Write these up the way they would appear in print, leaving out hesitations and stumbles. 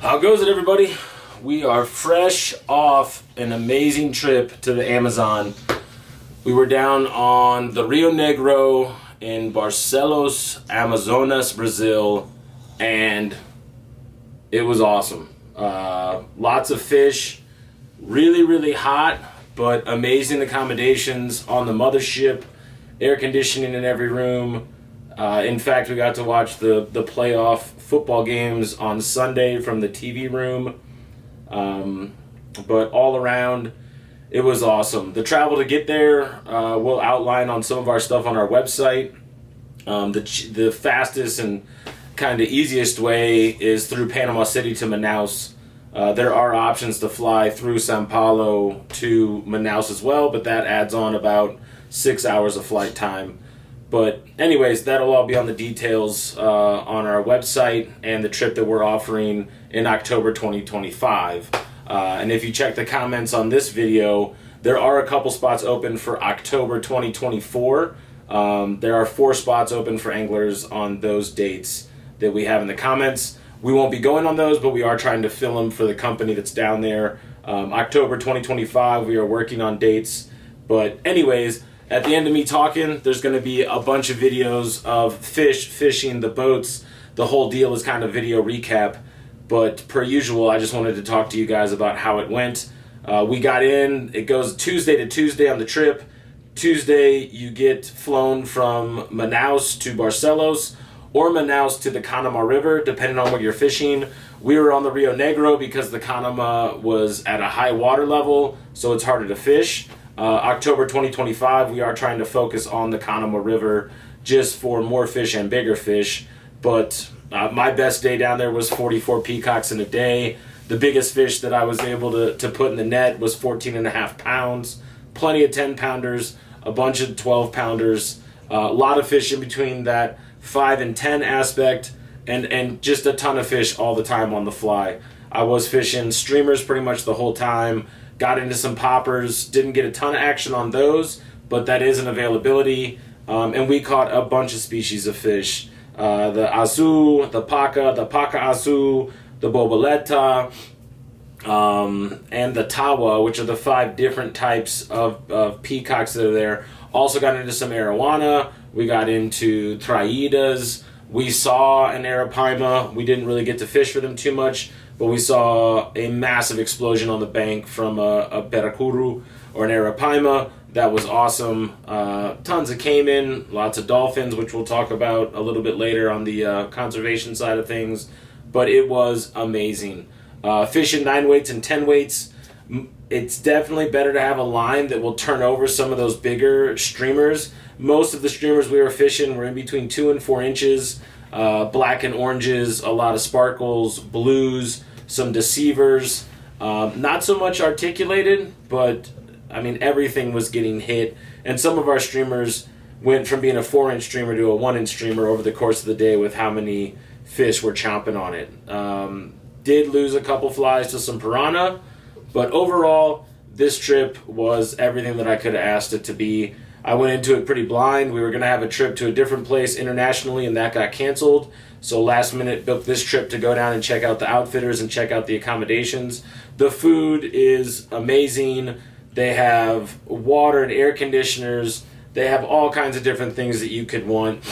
How goes it, everybody? We are fresh off an amazing trip to the Amazon. We were down on the Rio Negro in Barcelos, Amazonas, Brazil, and it was awesome. Lots of fish, really hot, but amazing accommodations on the mothership, air conditioning in every room. In fact, we got to watch the playoff football games on Sunday from the TV room. But all around, it was awesome. The travel to get there, we'll outline on some of our stuff on our website. The fastest and kind of easiest way is through Panama City to Manaus. There are options to fly through Sao Paulo to Manaus as well, but that adds on about 6 hours of flight time. But anyways, that'll all be on the details on our website and the trip that we're offering in October 2025. And if you check the comments on this video, there are a couple spots open for October 2024. There are 4 spots open for anglers on those dates that we have in the comments. We won't be going on those, but we are trying to fill them for the company that's down there. October 2025, we are working on dates. But anyways, at the end of me talking, there's going to be a bunch of videos of fishing, the boats. The whole deal is kind of video recap. But per usual, I just wanted to talk to you guys about how it went. We got in. It goes Tuesday to Tuesday on the trip. Tuesday, you get flown from Manaus to Barcelos or Manaus to the Canama River, depending on what you're fishing. We were on the Rio Negro because the Canama was at a high water level, so it's harder to fish. October 2025, we are trying to focus on the Canama River just for more fish and bigger fish. But my best day down there was 44 peacocks in a day. The biggest fish that I was able to put in the net was 14.5 pounds. Plenty of 10-pounders, a bunch of 12-pounders. A lot of fish in between that 5 and 10 aspect, and just a ton of fish all the time on the fly. I was fishing streamers pretty much the whole time. Got into some poppers, didn't get a ton of action on those, but that is an availability. And we caught a bunch of species of fish. The azu, the paca azu, the boboleta, and the tawa, which are the 5 different types of peacocks that are there. Also got into some arowana. We got into traidas. We saw an arapaima. We didn't really get to fish for them too much, but we saw a massive explosion on the bank from a peracuru or an arapaima. That was awesome. Tons of caiman, lots of dolphins, which we'll talk about a little bit later on the conservation side of things. But it was amazing. Fishing 9 weights and 10 weights. It's definitely better to have a line that will turn over some of those bigger streamers. Most of the streamers we were fishing were in between 2 and 4 inches. Black and oranges, a lot of sparkles, blues, some deceivers. Not so much articulated, but I mean everything was getting hit. And some of our streamers went from being a 4-inch streamer to a 1-inch streamer over the course of the day with how many fish were chomping on it. Did lose a couple flies to some piranha, but overall, this trip was everything that I could have asked it to be. I went into it pretty blind. We were going to have a trip to a different place internationally, and that got canceled. So last minute booked this trip to go down and check out the outfitters and check out the accommodations. The food is amazing. They have water and air conditioners. They have all kinds of different things that you could want.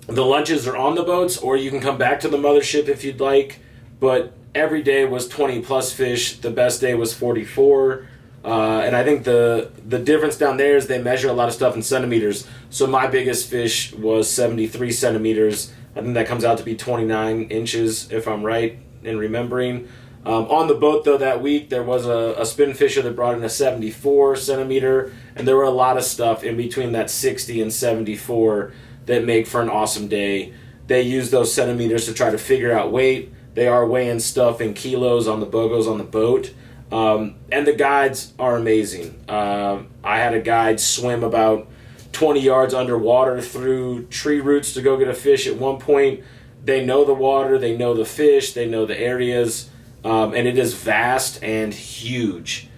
The lunches are on the boats, or you can come back to the mothership if you'd like. But every day was 20 plus fish. The best day was 44. And I think the difference down there is they measure a lot of stuff in centimeters. So my biggest fish was 73 centimeters. I think that comes out to be 29 inches, if I'm right in remembering. On the boat, though, that week, there was a spin fisher that brought in a 74 centimeter. And there were a lot of stuff in between that 60 and 74 that make for an awesome day. They use those centimeters to try to figure out weight. They are weighing stuff in kilos on the bogos on the boat. And the guides are amazing. I had a guide swim about 20 yards underwater through tree roots to go get a fish at one point. They know the water, they know the fish, they know the areas, and it is vast and huge.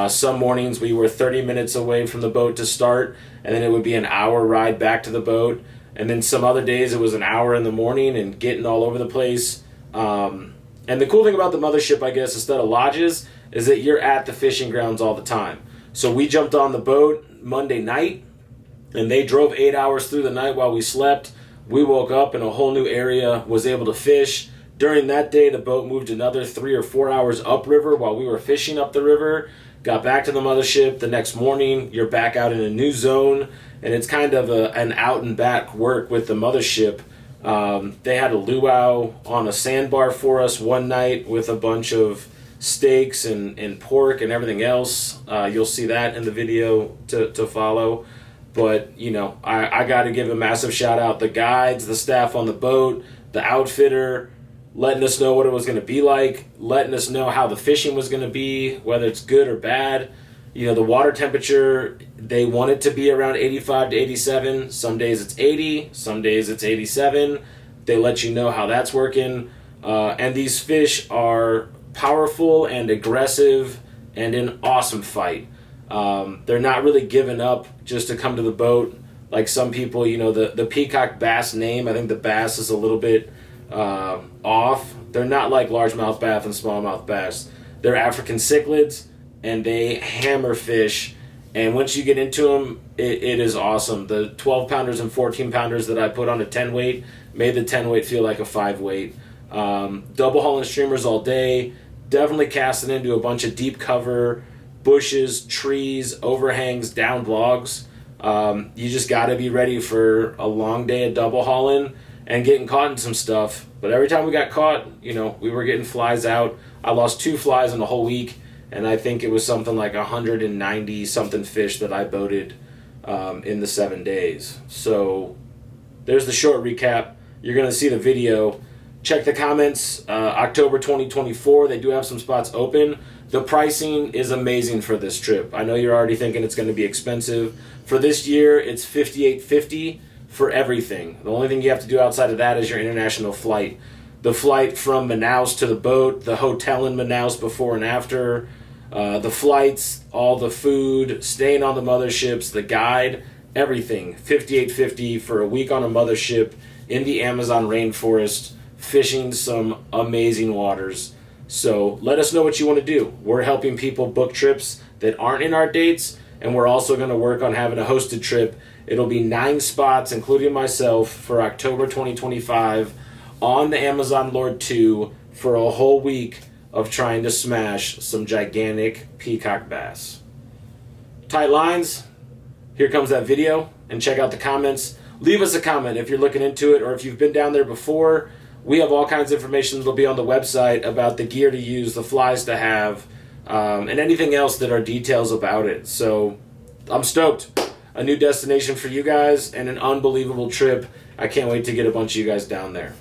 Some mornings we were 30 minutes away from the boat to start, and then it would be an hour ride back to the boat. And then some other days it was an hour in the morning and getting all over the place. And the cool thing about the mothership, I guess, instead of lodges, is that you're at the fishing grounds all the time. So we jumped on the boat Monday night, and they drove 8 hours through the night while we slept. We woke up in a whole new area, was able to fish. During that day, the boat moved another 3 or 4 hours upriver while we were fishing up the river. Got back to the mothership the next morning. You're back out in a new zone, and it's kind of an out and back work with the mothership. They had a luau on a sandbar for us one night with a bunch of steaks and pork and everything else. You'll see that in the video to follow. But, you know, I got to give a massive shout out. The guides, the staff on the boat, the outfitter, letting us know what it was going to be like, letting us know how the fishing was going to be, whether it's good or bad. You know, the water temperature, they want it to be around 85 to 87. Some days it's 80, some days it's 87. They let you know how that's working. And these fish are powerful and aggressive and an awesome fight. They're not really giving up just to come to the boat. Like some people, you know, the peacock bass name, I think the bass is a little bit off. They're not like largemouth bass and smallmouth bass. They're African cichlids, and they hammer fish. And once you get into them, it is awesome. The 12-pounders and 14-pounders that I put on a 10-weight made the 10-weight feel like a 5-weight. Double hauling streamers all day. Definitely casting into a bunch of deep cover, bushes, trees, overhangs, downed logs. You just got to be ready for a long day of double hauling and getting caught in some stuff. But every time we got caught, you know, we were getting flies out. I lost 2 flies in the whole week, and I think it was something like 190 something fish that I boated in the 7 days. So there's the short recap. You're going to see the video. Check the comments. October 2024, they do have some spots open. The pricing is amazing for this trip. I know you're already thinking it's going to be expensive. For this year, it's $58.50 for everything. The only thing you have to do outside of that is your international flight. The flight from Manaus to the boat, the hotel in Manaus before and after, the flights, all the food, staying on the motherships, the guide, everything. $58.50 for a week on a mothership in the Amazon rainforest, fishing some amazing waters. So let us know what you want to do. We're helping people book trips that aren't in our dates, and we're also going to work on having a hosted trip. It'll be 9 spots, including myself, for October 2025 on the Amazon Lord 2 for a whole week of trying to smash some gigantic peacock bass. Tight lines, here comes that video, and check out the comments. Leave us a comment if you're looking into it or if you've been down there before. We have all kinds of information that'll be on the website about the gear to use, the flies to have, and anything else that are details about it. So I'm stoked. A new destination for you guys and an unbelievable trip. I can't wait to get a bunch of you guys down there.